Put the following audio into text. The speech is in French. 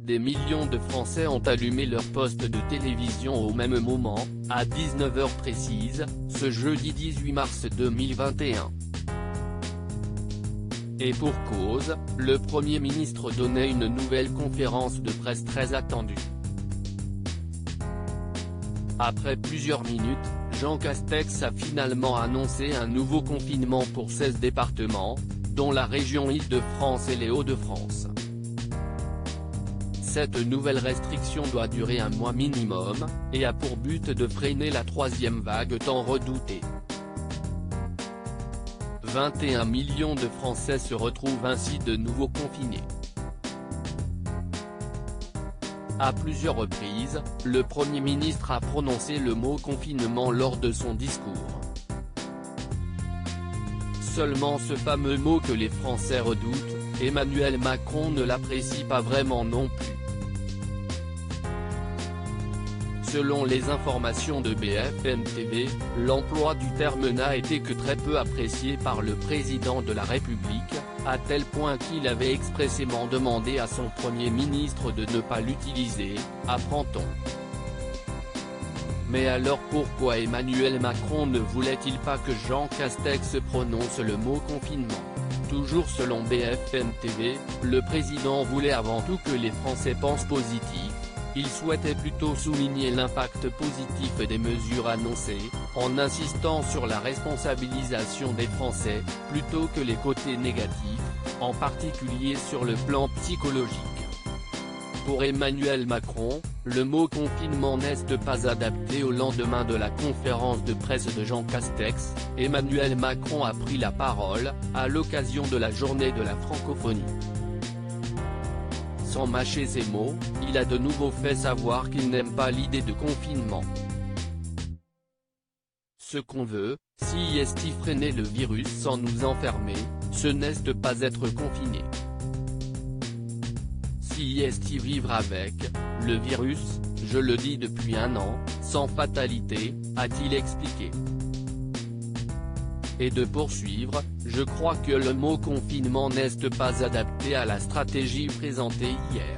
Des millions de Français ont allumé leur poste de télévision au même moment, à 19 h précise, ce jeudi 18 mars 2021. Et pour cause, le Premier ministre donnait une nouvelle conférence de presse très attendue. Après plusieurs minutes, Jean Castex a finalement annoncé un nouveau confinement pour 16 départements, dont la région Île-de-France et les Hauts-de-France. Cette nouvelle restriction doit durer un mois minimum, et a pour but de freiner la troisième vague tant redoutée. 21 millions de Français se retrouvent ainsi de nouveau confinés. À plusieurs reprises, le Premier ministre a prononcé le mot confinement lors de son discours. Seulement ce fameux mot que les Français redoutent, Emmanuel Macron ne l'apprécie pas vraiment non plus. Selon les informations de BFM TV, l'emploi du terme n'a été que très peu apprécié par le président de la République, à tel point qu'il avait expressément demandé à son Premier ministre de ne pas l'utiliser, apprend-on. Mais alors pourquoi Emmanuel Macron ne voulait-il pas que Jean Castex prononce le mot confinement? Toujours selon BFM TV, le président voulait avant tout que les Français pensent positif. Il souhaitait plutôt souligner l'impact positif des mesures annoncées, en insistant sur la responsabilisation des Français, plutôt que les côtés négatifs, en particulier sur le plan psychologique. Pour Emmanuel Macron, le mot confinement n'est pas adapté. Au lendemain de la conférence de presse de Jean Castex, Emmanuel Macron a pris la parole, à l'occasion de la journée de la francophonie. Sans mâcher ses mots, il a de nouveau fait savoir qu'il n'aime pas l'idée de confinement. Ce qu'on veut, si est freiner le virus sans nous enfermer, ce n'est pas être confiné. Si est vivre avec le virus, je le dis depuis un an, sans fatalité, a-t-il expliqué. Et de poursuivre, je crois que le mot confinement n'est pas adapté à la stratégie présentée hier.